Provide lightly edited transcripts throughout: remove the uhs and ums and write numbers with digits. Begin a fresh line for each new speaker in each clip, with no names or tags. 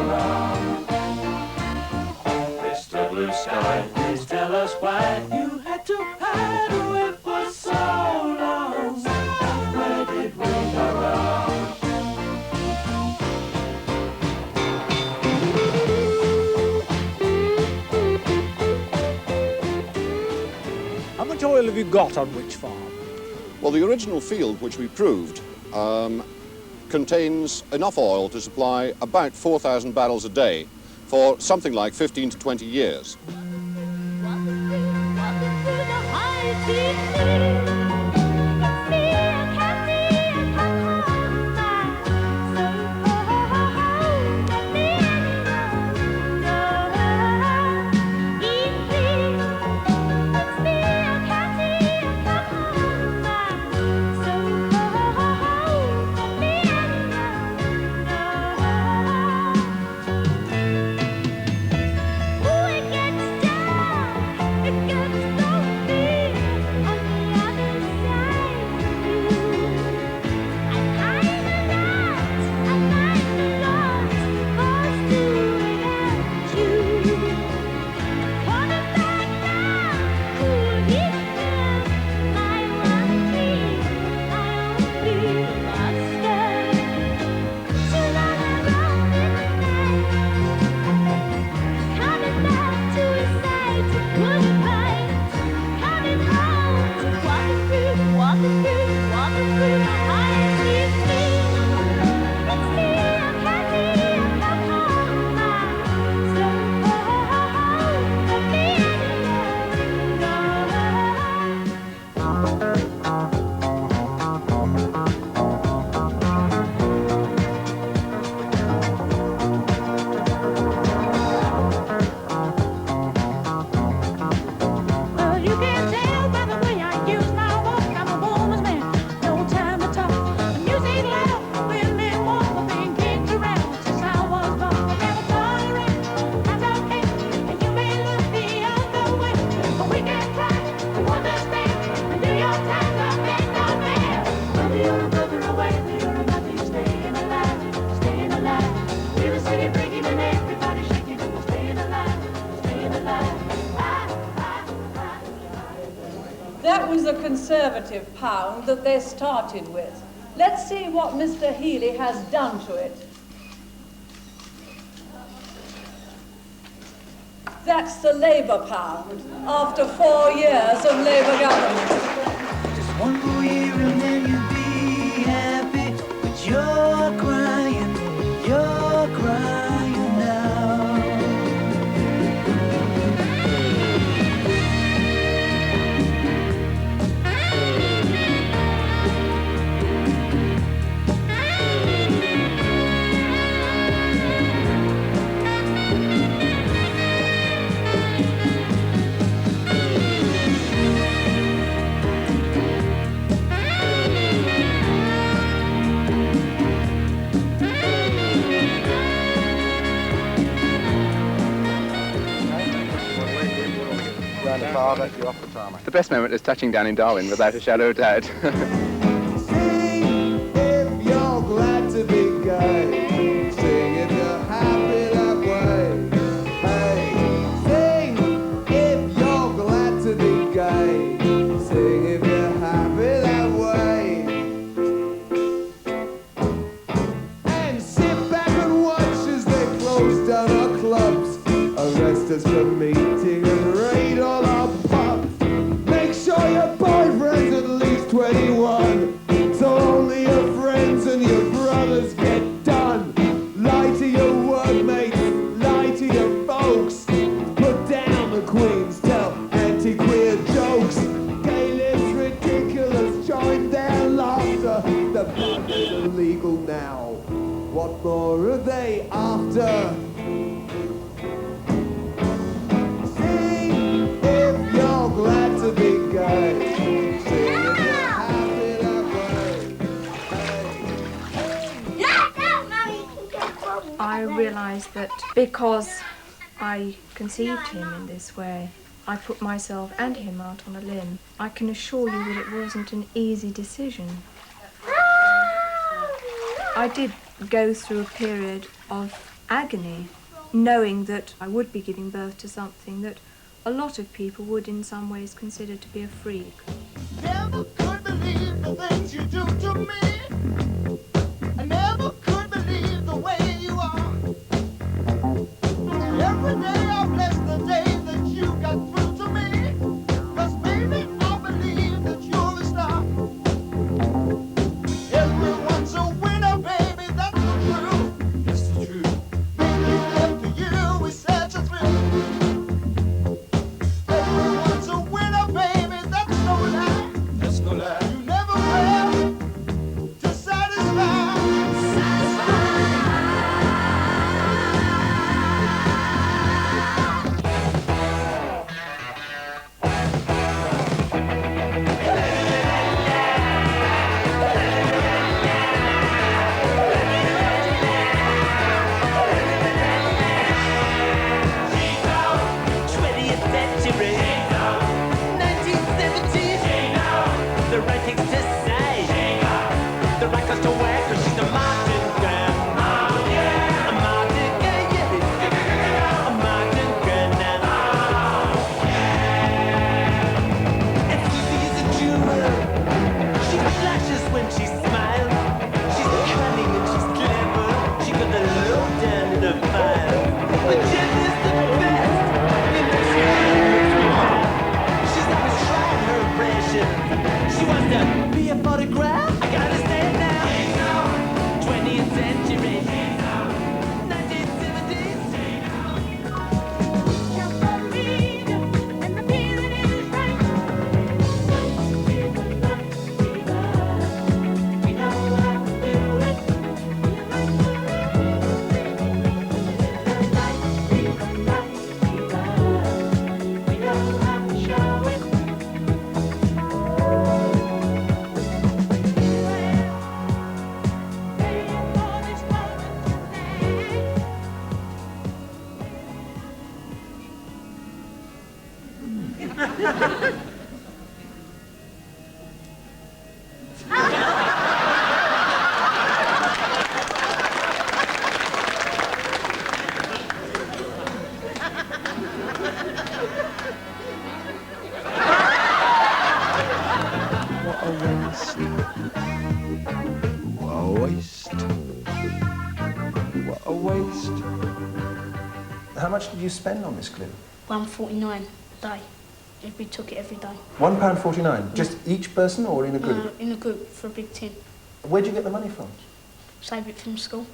around. Mr. Blue Sky, please tell us why you had to hide away for so long. Where did we go wrong?
How much oil have you got on which farm?
Well, the original field, which we proved, contains enough oil to supply about 4,000 barrels a day for something like 15 to 20 years.
That was the Conservative pound that they started with. Let's see what Mr. Healy has done to it. That's the Labour pound, after 4 years of Labour government.
Just one more year and then you'll be happy, but you're crying now.
The best moment is touching down in Darwin, without a shadow of doubt.
Sing if you're glad to be gay. Sing if you're happy that way. Hey, sing if you're glad to be gay. Sing if you're happy that way. And sit back and watch as they close down our clubs, arrest us for meeting and raid all our pubs. Make sure your boyfriend's at least 21, so only your friends and your brothers get done. Lie to your workmates, lie to your folks. Put down the Queens, tell anti-queer jokes. Gay lives ridiculous, join their laughter. The pub is illegal now. What more are they after? Sing if you're glad to be gay.
I realised that because I conceived him in this way, I put myself and him out on a limb. I can assure you that it wasn't an easy decision. I did go through a period of agony, knowing that I would be giving birth to something that a lot of people would in some ways consider to be a freak.
Never could believe the things you do to me. I never could believe the way you are. Every day I bless the day that you got through to me. 'Cause baby, I believe that you're a star. Everyone's a winner, baby, that's the truth. That's the truth. Making love to you is such a thrill. Everyone's a winner, baby, that's no lie. That's no lie. You never fail to satisfy.
How much did you spend on this glue?
£1.49 a day. We took it every day.
£1.49? Just each person or in a group?
No, in a group for a big tin.
Where'd you get the money from?
Save it from school.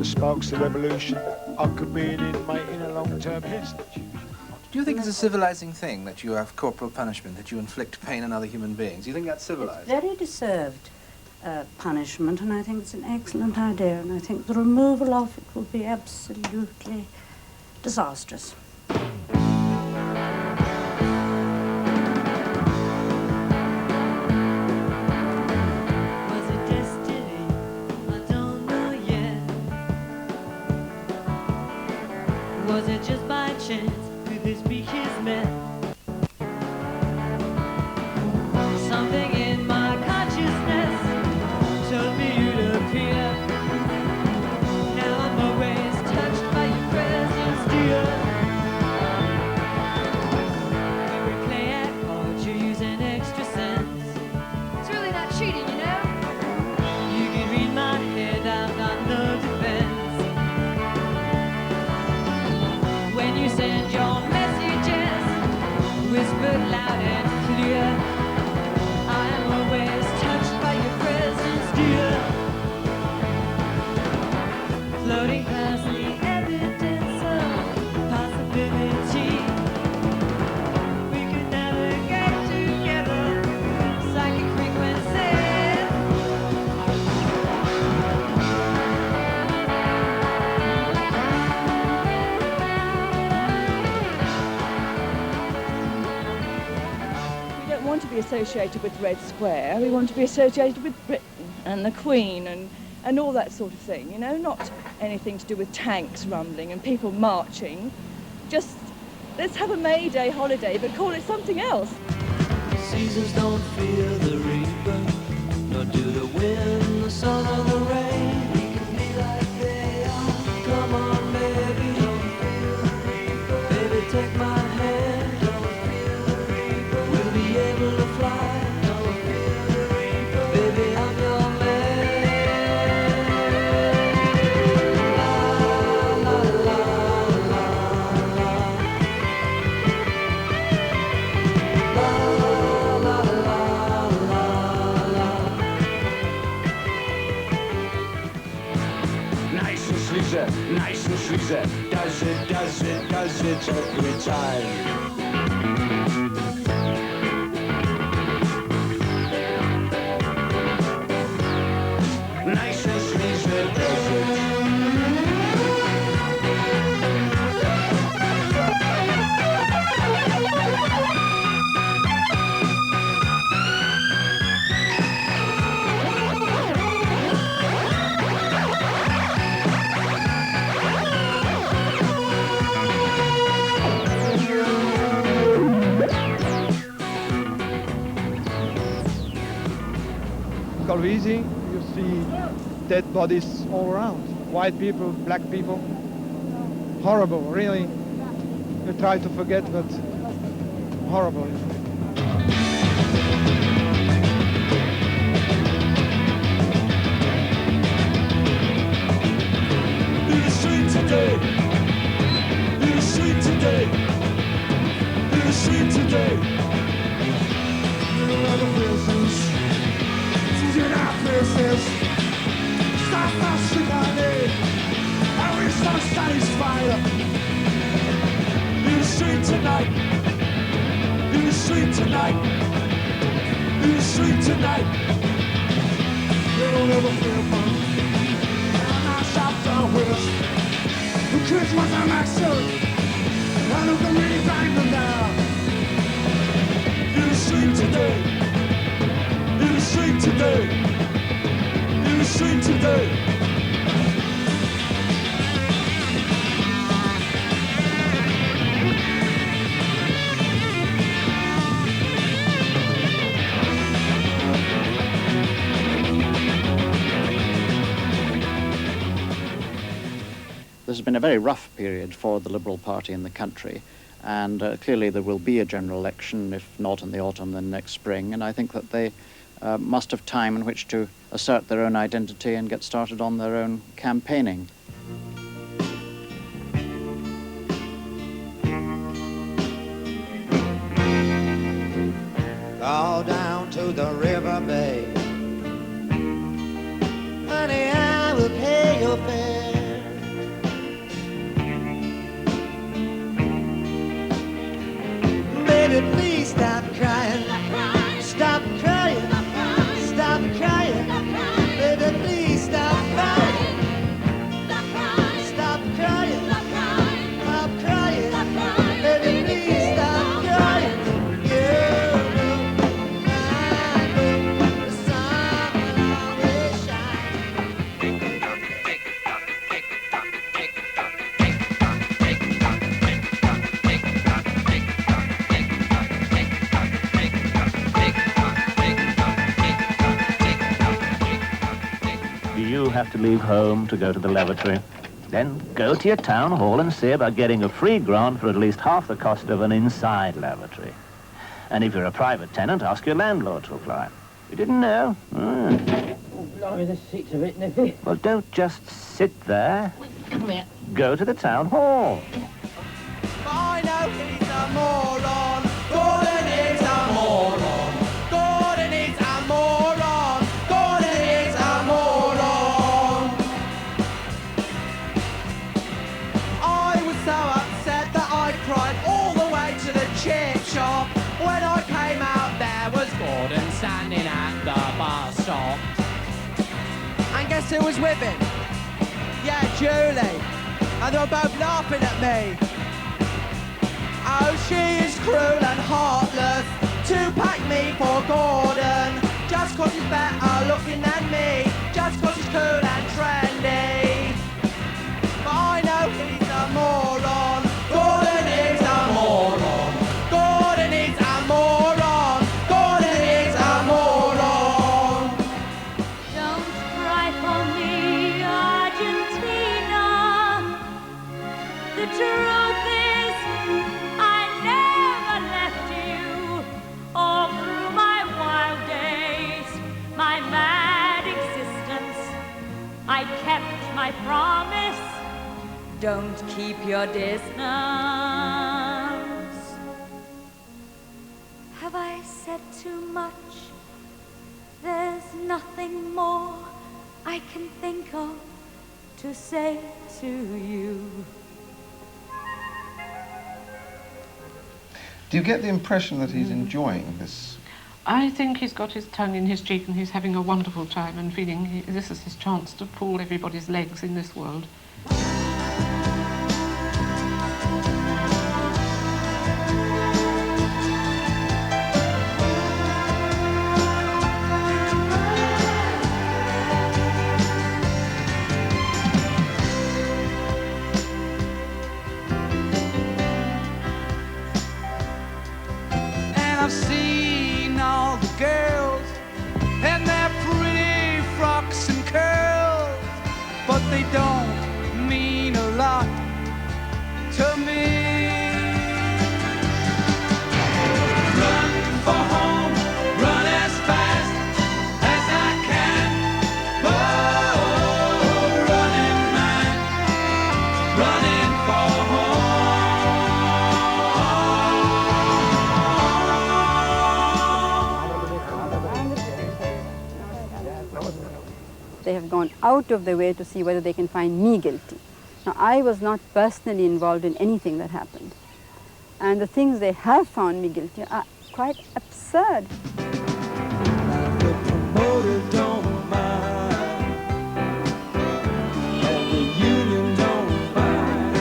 Sparks the revolution. I could be an inmate in a long-term institution.
Do you think it's a civilizing thing that you have corporal punishment, that you inflict pain on other human beings? Do you think that's civilized?
It's very deserved punishment, and I think it's an excellent idea, and I think the removal of it would be absolutely disastrous.
Was it just by chance? Could this be kismet? Something in my consciousness told me you'd appear. Now I'm always touched by your presence, dear. When we play at cards, you use an extra sense.
It's really not cheating, you know?
You can read my head, I'm not no defense. When you send your messages, whispered loud and clear, I am always touched by your presence, dear. Floating past the evidence of possibility, we could navigate together, psychic frequencies.
be associated with Red Square. We want to be associated with Britain and the Queen and all that sort of thing, you know, not anything to do with tanks rumbling and people marching. Just let's have a May Day holiday, but call it something else.
Seasons don't fear the reaper, nor do the wind, the sun, or the rain. We can be like they are. Come on, baby, don't feel the reaper. Baby, take my hand, don't feel the reaper. We'll be able to fly, don't feel the reaper. Baby, I'm your man. La, la, la, la, la.
Nice and sleazy, nice and sleazy. Does it every time. Nice and sleazy, does it.
Calvici, you see dead bodies all around. White people, black people. Horrible, really. You try to forget, but horrible.
In the street today. In the street today. In the street today. You know other places. In our places, stop our chicane, and we're so satisfied. In the street tonight, in the street tonight, in the street tonight. They don't ever feel fun. And I shopped out with us. The kids was an accident, and who can really bang them down? In the street today. In the street today, in the street today.
This has been a very rough period for the Liberal Party in the country, and clearly there will be a general election, if not in the autumn, then next spring, and I think that they must have time in which to assert their own identity and get started on their own campaigning.
Go down to the river bay. Honey, I will pay your fare. Baby, please stop crying. Stop crying. Stop crying. Baby, please stop crying. Stop crying. Stop crying. Baby, please stop crying. You know, I know the sun will always shine.
You have to leave home to go to the lavatory. Then go to your town hall and see about getting a free grant for at least half the cost of an inside lavatory. And if you're a private tenant, ask your landlord to apply. You didn't know?
Oh, blimey, the seats a bit nippy.
Well, don't just sit there.
Come here.
Go to the town hall.
I know he's a moron. Gordon is a moron. Gordon is a moron. Gordon is a moron. I was so upset that I cried all the way to the chip shop. When I came out, there was Gordon standing at the bus stop. And guess who was with him? Yeah, Julie. And they were both laughing at me. Oh, she is cruel and heartless. to pack me for Gordon, just 'cause he's better looking than me, just 'cause he's cool and trendy. But I know he's a moron. Gordon is a moron. Gordon is a moron. Gordon is a moron.
Don't cry for me, Argentina. The truth is, I never left you. All through my wild days, my mad existence, I kept my promise. Don't keep your distance. Have I said too much? There's nothing more I can think of to say to you.
Do you get the impression that he's enjoying this?
I think he's got his tongue in his cheek and he's having a wonderful time and feeling this is his chance to pull everybody's legs in this world.
I've seen all the girls and their pretty frocks and curls, but they don't mean a lot to me. Run for home, run as fast as I can. Oh, running man, running for home.
They have gone out of their way to see whether they can find me guilty. Now, I was not personally involved in anything that happened. And the things they have found me guilty are quite absurd.
Don't mind, and the union don't mind.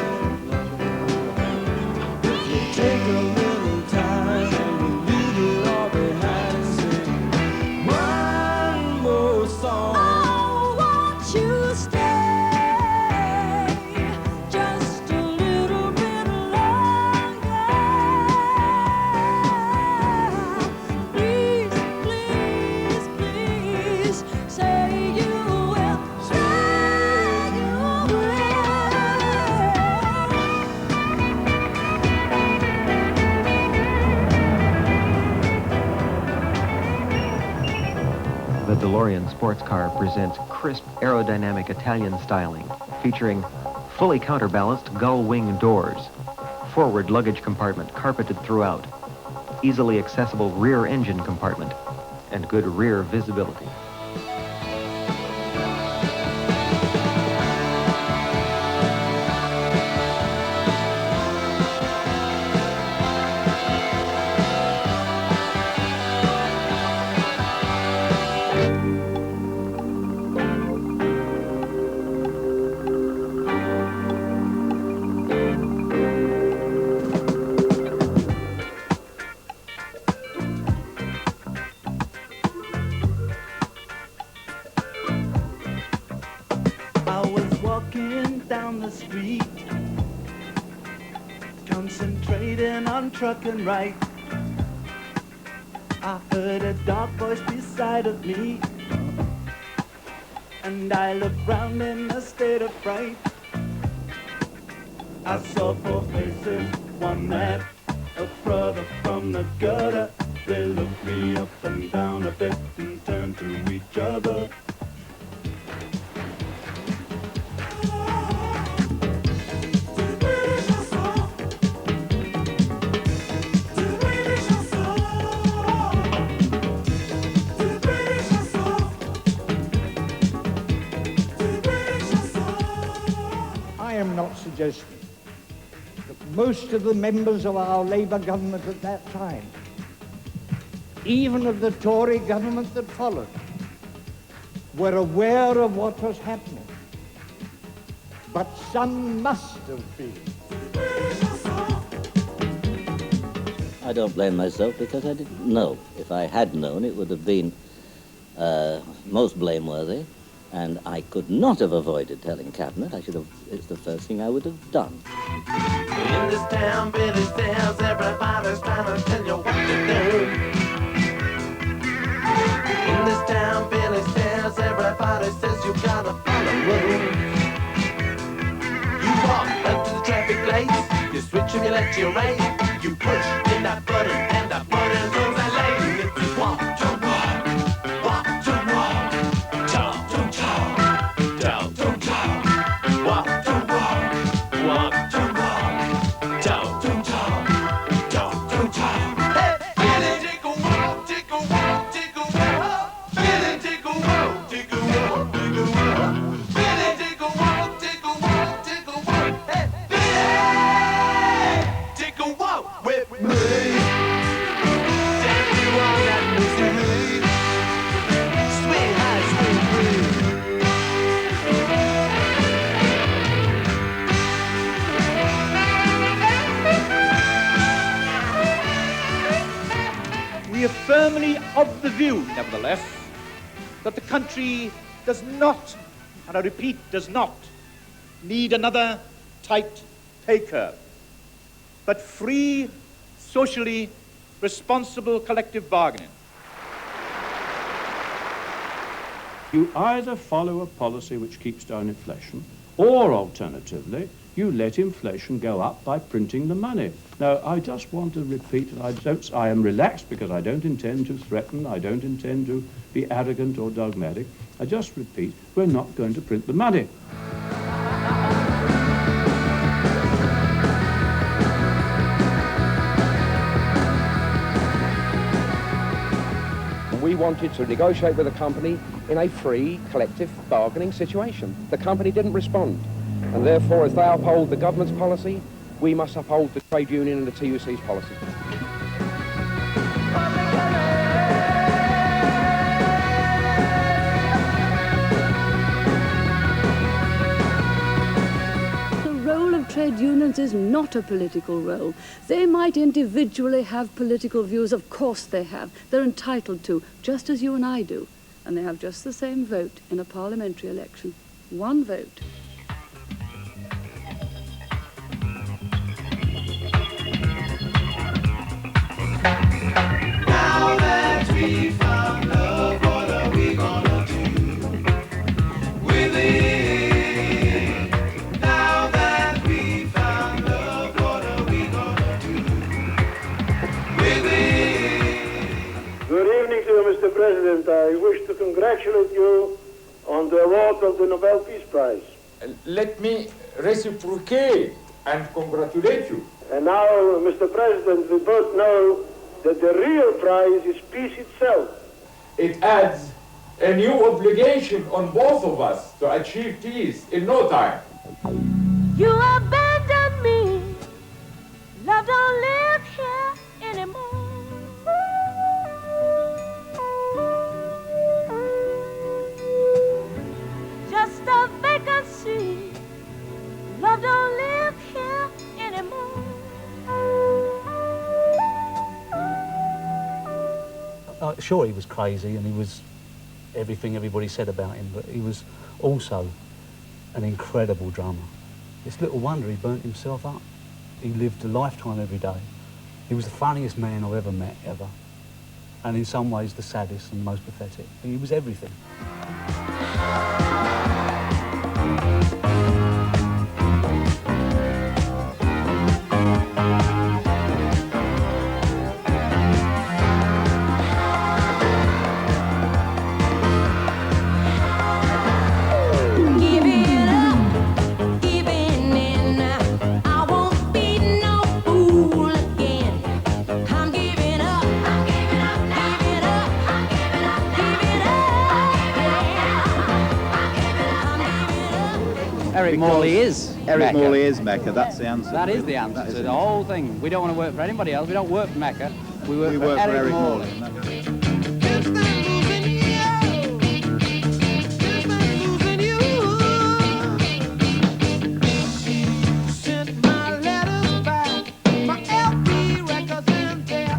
If you take a little time and leave it all behind, sing one more song.
Oh, won't you stay just a little bit longer? Please, please, please, say you will, say you will.
The DeLorean sports car presents crisp aerodynamic Italian styling, featuring fully counterbalanced gull wing doors, forward luggage compartment carpeted throughout, easily accessible rear engine compartment, and good rear visibility.
I was walking down the street, concentrating on trucking right. I heard a dark voice beside of me, and I looked round in a state of fright. I saw four faces, one that a brother from the gutter. They looked me up and down a bit and turned to each other.
I am not suggesting that most of the members of our Labour government at that time, even of the Tory government that followed, were aware of what was happening. But some must have been.
I
I don't blame myself because I didn't know. If I had known, it would have been most blameworthy, and I could not have avoided telling Cabinet. It's the first thing I would have done.
In this town, Billy says everybody's trying to tell you what to do. In this town, Billy says everybody says you gotta follow rules. You walk up to the traffic lights, you switch and you let your right. You push in that button and that button goes that lane. If you walk to walk, walk to walk, talk to talk, talk to talk, walk to walk, walk to walk, talk to talk, talk to talk. Hey, Billy, take a walk, take a walk, take a walk. Billy, take a walk, take a walk, take a walk. Billy, take a walk, take a walk, take a walk. Hey, Billy, take a walk with me. Take you on that Mississippi. Sweet high, sweet
We are firmly of the view, nevertheless, that the country does not, and I repeat, does not, need another tight pay curve, but free, socially responsible collective bargaining.
You either follow a policy which keeps down inflation, or alternatively, you let inflation go up by printing the money. Now, I just want to repeat that I am relaxed because I don't intend to threaten, I don't intend to be arrogant or dogmatic. I just repeat, we're not going to print the money.
We wanted to negotiate with the company in a free, collective bargaining situation. The company didn't respond, and therefore, as they uphold the government's policy, we must uphold the trade union and the TUC's policy.
The role of trade unions is not a political role. They might individually have political views, of course they have. They're entitled to, just as you and I do. And they have just the same vote in a parliamentary election. One vote.
Now that we found love, what are we gonna do with it? Now that we found love, what are we gonna do with it?
Good evening to you, Mr. President. I wish to congratulate you on the award of the Nobel Peace Prize.
Let me reciprocate and congratulate you.
And now, Mr. President, we both know that the real prize is peace itself.
It adds a new obligation on both of us to achieve peace in no time.
You abandoned me. Love don't live here anymore. Just a vacancy. Love don't live here anymore.
Sure, he was crazy and he was everything everybody said about him, but he was also an incredible drummer. It's little wonder he burnt himself up. He lived a lifetime every day. He was the funniest man I've ever met, ever. And in some ways the saddest and most pathetic. He was everything.
Eric Morley is Mecca.
Morley is Mecca, that's the answer.
That is the answer to the whole thing. We don't want to work for anybody else. We don't work for Mecca. We work for Eric Morley.
Sent my letters back, my LP records in there.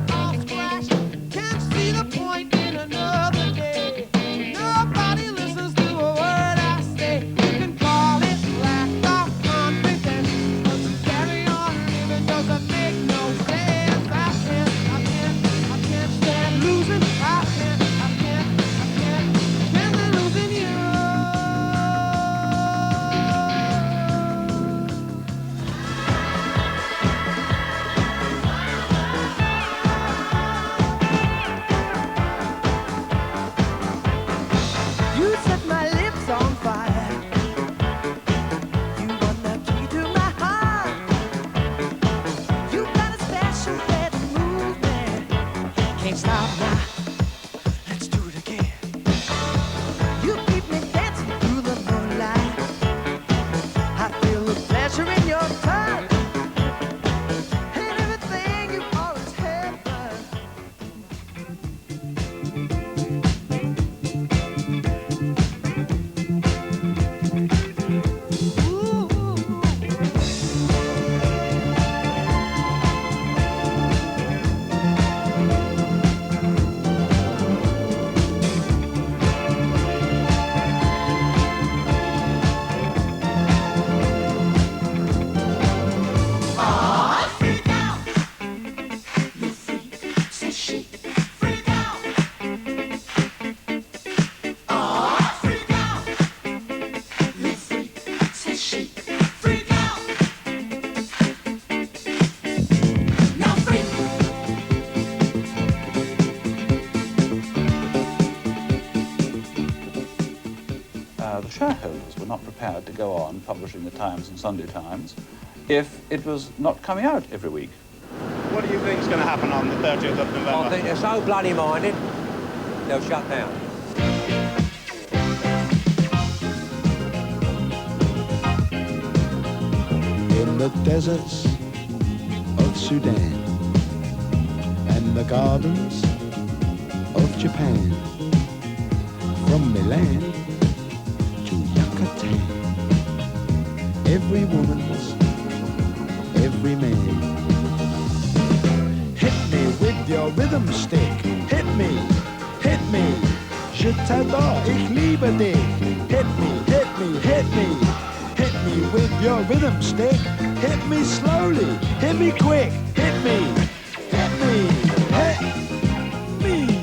shareholders were not prepared to go on publishing the Times and Sunday Times if it was not coming out every week.
What do you think is going to happen on the 30th of November?
I think they're so bloody minded, they'll shut down.
In the deserts of Sudan and the gardens of Japan, from Milan to Yucatan, every woman's, every man. Hit me with your rhythm stick, hit me, je t'adore, ich liebe dich. Hit me, hit me, hit me. Hit me with your rhythm stick. Hit me slowly. Hit me quick. Hit me. Hit me. Hit me.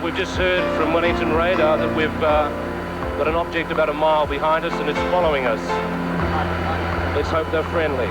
We've just heard from Wellington radar that we've got an object about a mile behind us and it's following us. Let's hope they're friendly.